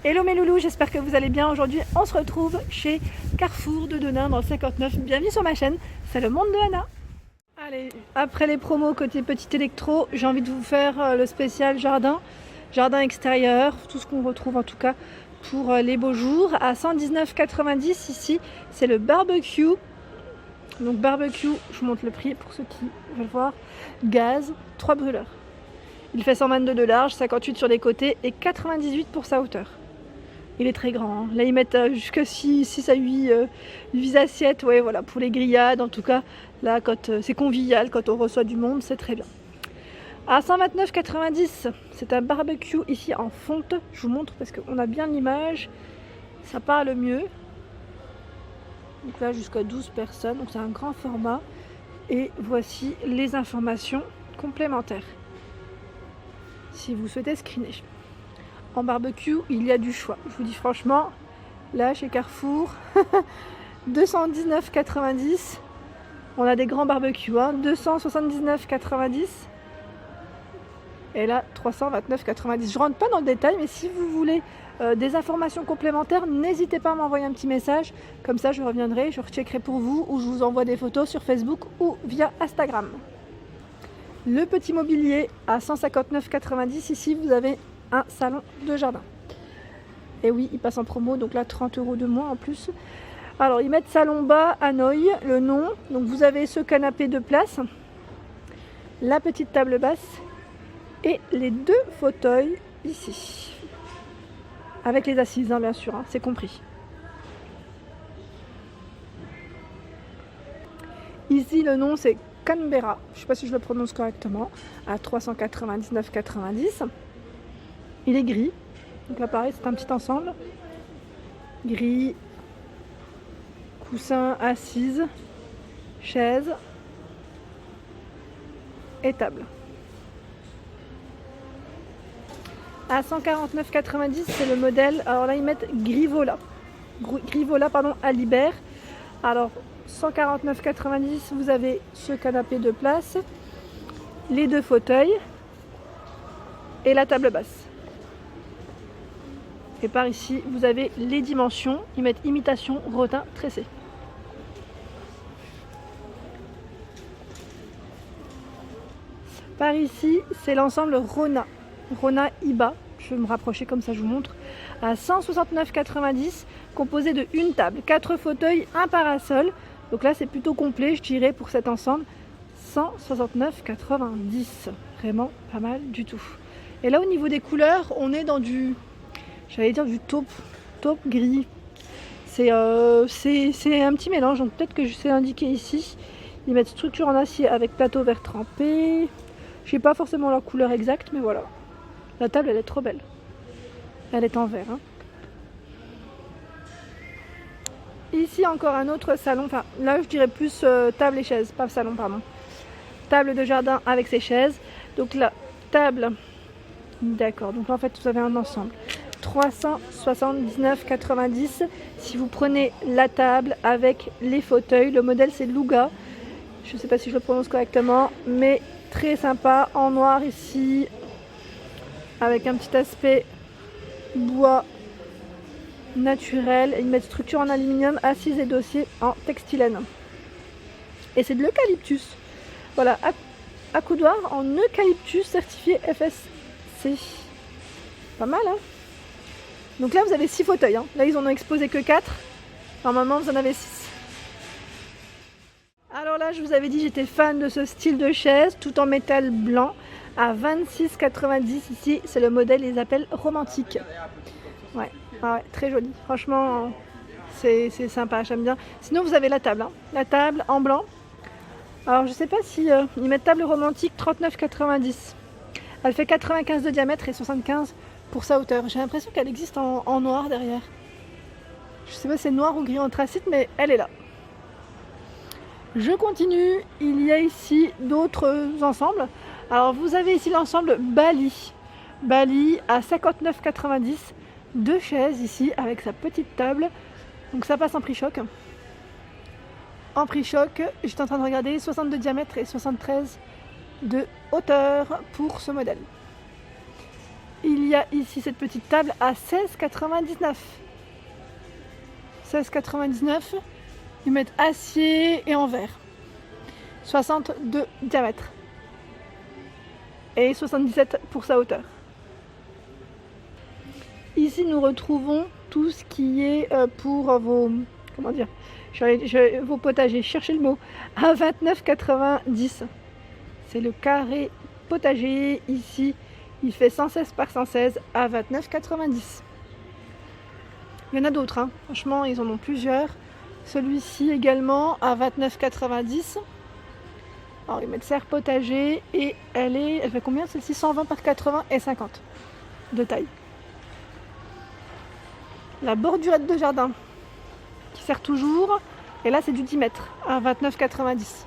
Hello mes loulous, j'espère que vous allez bien. Aujourd'hui, on se retrouve chez Carrefour de Denain dans le 59. Bienvenue sur ma chaîne, c'est le monde de Anna. Allez, après les promos côté petit électro, j'ai envie de vous faire le spécial jardin extérieur, tout ce qu'on retrouve en tout cas pour les beaux jours. À 119,90 ici, c'est le barbecue. Donc barbecue, je vous montre le prix pour ceux qui veulent voir. Gaz, 3 brûleurs. Il fait 122 de large, 58 sur les côtés et 98 pour sa hauteur. Il est très grand, hein. Là ils mettent jusqu'à 6 à 8 assiettes, ouais, voilà, pour les grillades. En tout cas, là quand c'est convivial, quand on reçoit du monde, c'est très bien. À 129,90, c'est un barbecue ici en fonte. Je vous montre parce qu'on a bien l'image, ça parle mieux. Donc là jusqu'à 12 personnes, donc c'est un grand format. Et voici les informations complémentaires, si vous souhaitez screener. En barbecue, il y a du choix. Je vous dis franchement, là chez Carrefour, 219,90. On a des grands barbecues, hein, 279,90. Et là, 329,90. Je rentre pas dans le détail, mais si vous voulez des informations complémentaires, n'hésitez pas à m'envoyer un petit message. Comme ça, je reviendrai, je recheckerai pour vous, ou je vous envoie des photos sur Facebook ou via Instagram. Le petit mobilier à 159,90. Ici, vous avez un salon de jardin. Et oui, il passe en promo, donc là 30 € de moins en plus. Alors, ils mettent salon bas Hanoï, le nom. Donc vous avez ce canapé de place, la petite table basse et les 2 fauteuils ici. Avec les assises, hein, bien sûr, hein, c'est compris. Ici, le nom c'est Canberra, je ne sais pas si je le prononce correctement, à 399,90. Il est gris, donc là pareil, c'est un petit ensemble. Gris, coussin, assise, chaise et table. À 149,90, c'est le modèle, alors là ils mettent Grivola, pardon, Alibert. Alors 149,90, vous avez ce canapé de place, les 2 fauteuils et la table basse. Et par ici, vous avez les dimensions. Ils mettent imitation rotin tressé. Par ici, c'est l'ensemble Rona Iba. Je vais me rapprocher comme ça, je vous montre. À 169,90, composé de une table, 4 fauteuils, un parasol. Donc là, c'est plutôt complet, je dirais, pour cet ensemble. 169,90. Vraiment pas mal du tout. Et là, au niveau des couleurs, on est dans du... J'allais dire du taupe gris. C'est un petit mélange, donc peut-être que je sais indiquer ici. Ils mettent structure en acier avec plateau vert trempé. Je sais pas forcément la couleur exacte, mais voilà. La table, elle est trop belle. Elle est en verre, hein. Ici, encore un autre salon. Enfin, là, je dirais plus table et chaise, pas salon, pardon. Table de jardin avec ses chaises. Donc la table... D'accord, donc là, en fait, vous avez un ensemble. 379,90 si vous prenez la table avec les fauteuils. Le modèle c'est Luga, je ne sais pas si je le prononce correctement, mais très sympa, en noir ici, avec un petit aspect bois naturel. Ils mettent structure en aluminium, assise et dossier en textilène. Et c'est de l'eucalyptus. Voilà, accoudoir en eucalyptus certifié FSC. Pas mal, hein. Donc là, vous avez 6 fauteuils, hein. Là, ils en ont exposé que 4. Normalement, vous en avez 6. Alors là, je vous avais dit, j'étais fan de ce style de chaise, tout en métal blanc, à 26,90 ici. C'est le modèle, ils appellent romantique. Ouais, très joli. Franchement, c'est sympa, j'aime bien. Sinon, vous avez la table, hein. La table en blanc. Alors, je sais pas si ils mettent table romantique, 39,90. Elle fait 95 de diamètre et 75 pour sa hauteur. J'ai l'impression qu'elle existe en noir derrière. Je sais pas si c'est noir ou gris anthracite, mais elle est là. Je continue. Il y a ici d'autres ensembles. Alors vous avez ici l'ensemble Bali. Bali à 59,90. 2 chaises ici avec sa petite table. Donc ça passe en prix choc. En prix choc, j'étais en train de regarder 62 de diamètre et 73 de hauteur pour ce modèle. Il y a ici cette petite table à 16,99. 16,99. Ils mettent acier et en verre. 62 diamètre. Et 77 pour sa hauteur. Ici, nous retrouvons tout ce qui est pour vos... Comment dire, vos potagers. Cherchez le mot. À 29,90. C'est le carré potager. Ici, il fait 116 par 116 à 29,90. Il y en a d'autres. Hein. Franchement, ils en ont plusieurs. Celui-ci également à 29,90. Alors, ils mettent serre potager et elle fait combien celle-ci? 120 par 80 et 50 de taille. La bordurette de jardin qui sert toujours. Et là, c'est du 10 mètres à 29,90.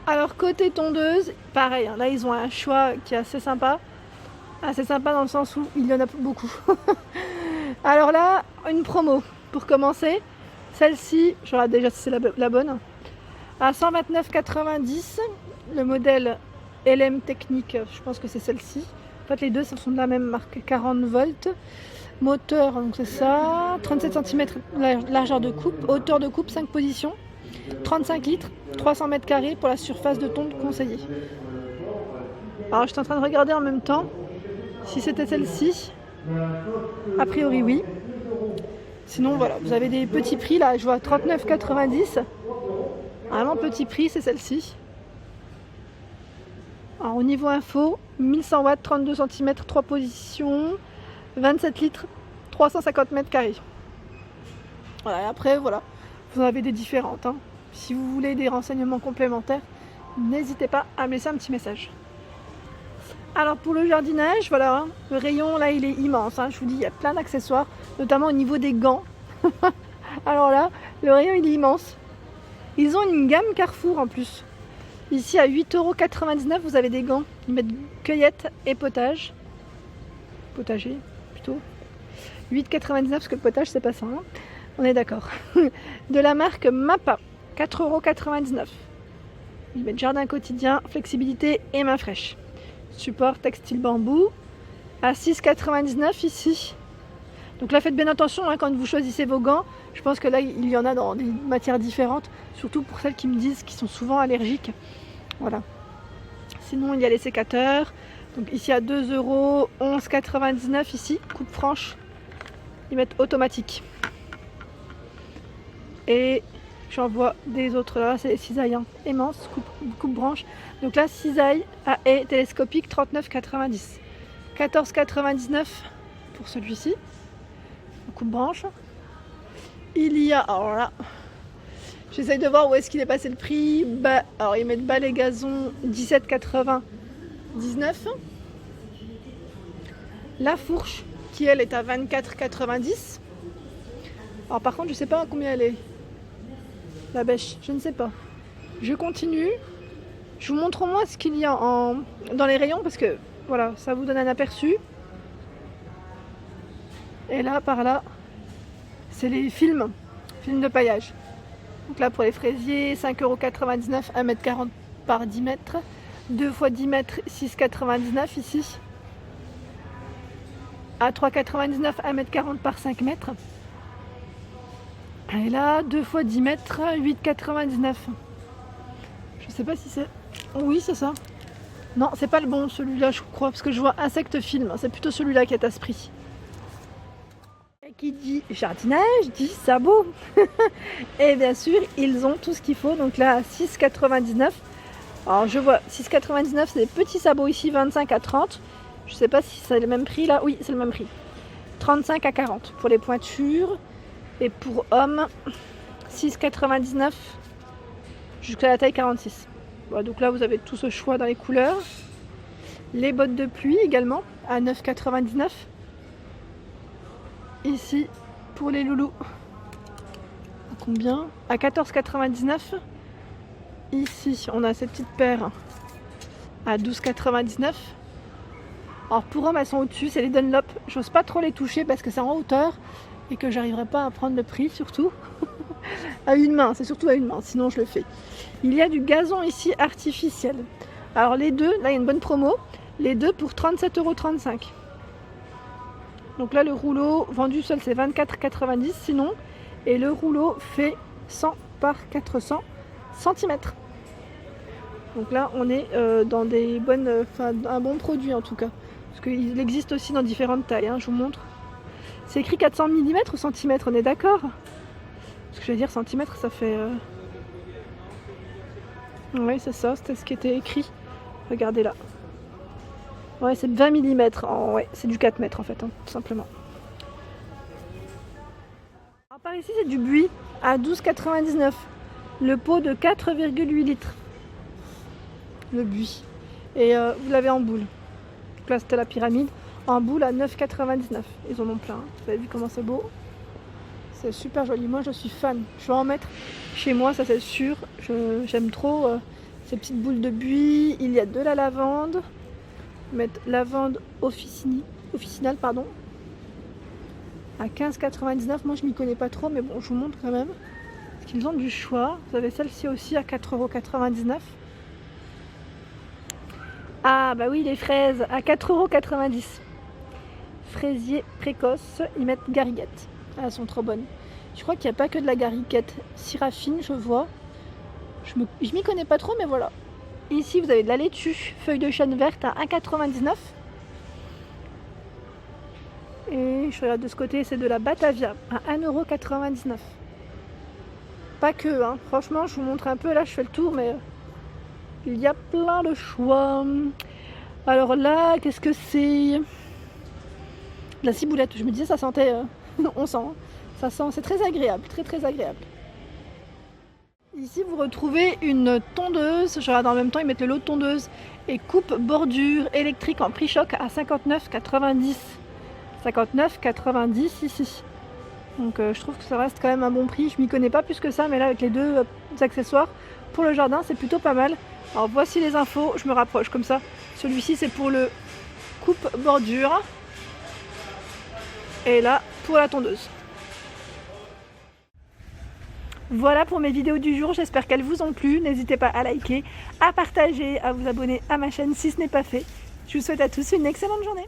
Alors, côté tondeuse, pareil. Hein, là, ils ont un choix qui est assez sympa. Assez sympa dans le sens où il y en a beaucoup. Alors là, une promo pour commencer. Celle-ci, je regarde déjà si c'est la bonne. À 129,90. Le modèle LM Technique, je pense que c'est celle-ci. En fait, les deux sont de la même marque, 40 volts. Moteur, donc c'est ça. 37 cm largeur de coupe. Hauteur de coupe, 5 positions. 35 litres, 300 mètres carrés pour la surface de tonde conseillée. Alors, je suis en train de regarder en même temps si c'était celle-ci. A priori, oui. Sinon, voilà, vous avez des petits prix là. Je vois 39,90. Vraiment petit prix, c'est celle-ci. Alors, au niveau info, 1100 watts, 32 cm, 3 positions, 27 litres, 350 mètres carrés. Voilà, et après, voilà, vous en avez des différentes. Hein. Si vous voulez des renseignements complémentaires, n'hésitez pas à me laisser un petit message. Alors pour le jardinage, voilà, hein, le rayon là il est immense. Hein, je vous dis, il y a plein d'accessoires, notamment au niveau des gants. Alors là, le rayon il est immense. Ils ont une gamme Carrefour en plus. Ici à 8,99 €, vous avez des gants. Ils mettent cueillette et potage. Potager plutôt. 8,99 € parce que le potage c'est pas ça. Hein. On est d'accord. De la marque Mappa, 4,99 €. Ils mettent jardin quotidien, flexibilité et main fraîche. Support textile bambou à 6,99 € ici. Donc là, faites bien attention hein, quand vous choisissez vos gants. Je pense que là, il y en a dans des matières différentes, surtout pour celles qui me disent qu'ils sont souvent allergiques. Voilà. Sinon, il y a les sécateurs. Donc ici à 2 €, 11,99 € ici, coupe franche. Ils mettent automatique. Et j'en vois des autres là, c'est les cisailles hein, immenses, coupe branche. Donc là, cisaille à haie télescopique, 39,90 €. 14,99 € pour celui-ci. Coupe branche. Il y a, alors là, j'essaye de voir où est-ce qu'il est passé le prix. Alors ils mettent balai gazon 17,99 €. La fourche qui elle est à 24,90 €. Alors par contre je sais pas à combien elle est. La bêche, je ne sais pas. Je continue. Je vous montre au moins ce qu'il y a dans les rayons parce que voilà, ça vous donne un aperçu. Et là, par là, c'est les films de paillage. Donc là, pour les fraisiers, 5,99 €, 1,40 m par 10 mètres. 2 x 10 mètres, 6,99 € ici. À 3,99 €, 1,40 m par 5 mètres. Et là, 2 x 10 mètres, 8,99 €. Je sais pas si c'est... Oui, c'est ça. Non, c'est pas le bon, celui-là, je crois, parce que je vois insecte film. C'est plutôt celui-là qui est à ce prix. Et qui dit jardinage, dit sabot. Et bien sûr, ils ont tout ce qu'il faut. Donc là, 6,99 €. Alors, je vois 6,99 €, c'est des petits sabots ici, 25 à 30. Je sais pas si c'est le même prix là. Oui, c'est le même prix. 35 à 40 pour les pointures. Et pour hommes, 6,99 € jusqu'à la taille 46. Bon, donc là, vous avez tout ce choix dans les couleurs. Les bottes de pluie également, à 9,99 €. Ici, pour les loulous, à combien? À 14,99 €. Ici, on a cette petite paire à 12,99 €. Alors pour hommes, elles sont au-dessus, c'est les Dunlop. J'ose pas trop les toucher parce que c'est en hauteur et que j'arriverai pas à prendre le prix, surtout. À une main, c'est surtout à une main, sinon je le fais. Il y a du gazon ici artificiel. Alors les deux, là il y a une bonne promo, les deux pour 37,35 €. Donc là le rouleau vendu seul c'est 24,90 € sinon, et le rouleau fait 100 par 400 cm. Donc là on est dans des bonnes, un bon produit en tout cas, parce qu'il existe aussi dans différentes tailles, hein, je vous montre. C'est écrit 400 mm ou cm, on est d'accord? Parce que je vais dire centimètres, ça fait... Oui, c'est ça, c'était ce qui était écrit. Regardez là. Ouais, c'est 20 mm. Ouais, c'est du 4 mètres en fait, hein, tout simplement. Alors, par ici, c'est du buis à 12,99 €. Le pot de 4,8 litres. Le buis. Et vous l'avez en boule. Donc là, c'était la pyramide. En boule à 9,99 €. Ils en ont plein. Vous avez vu comment c'est beau? C'est super joli. Moi, je suis fan. Je vais en mettre chez moi, ça c'est sûr. J'aime trop ces petites boules de buis. Il y a de la lavande. Mettre lavande officinale, pardon. À 15,99 €. Moi, je m'y connais pas trop, mais bon, je vous montre quand même. Parce qu'ils ont du choix. Vous avez celle-ci aussi à 4,99 €. Ah, bah oui, les fraises à 4,90 €. Fraisier précoce, ils mettent gariguette. Ah, elles sont trop bonnes. Je crois qu'il n'y a pas que de la gariguette Syrafine, je vois. Je m'y connais pas trop, mais voilà. Ici, vous avez de la laitue, feuille de chêne verte à 1,99 €. Et je regarde de ce côté, c'est de la Batavia à 1,99 €. Pas que, hein. Franchement, je vous montre un peu. Là, je fais le tour, mais il y a plein de choix. Alors là, qu'est-ce que c'est? La ciboulette. Je me disais, ça sentait... on sent, hein. Ça sent, c'est très agréable, très très agréable. Ici, vous retrouvez une tondeuse. Je regarde en même temps, ils mettent le lot de tondeuse et coupe bordure électrique en prix choc à 59,90 €. 59,90 € ici. Donc je trouve que ça reste quand même un bon prix. Je m'y connais pas plus que ça, mais là avec les deux accessoires pour le jardin, c'est plutôt pas mal. Alors voici les infos, je me rapproche comme ça. Celui-ci c'est pour le coupe bordure. Et là pour la tondeuse. Voilà pour mes vidéos du jour, j'espère qu'elles vous ont plu. N'hésitez pas à liker, à partager, à vous abonner à ma chaîne si ce n'est pas fait. Je vous souhaite à tous une excellente journée.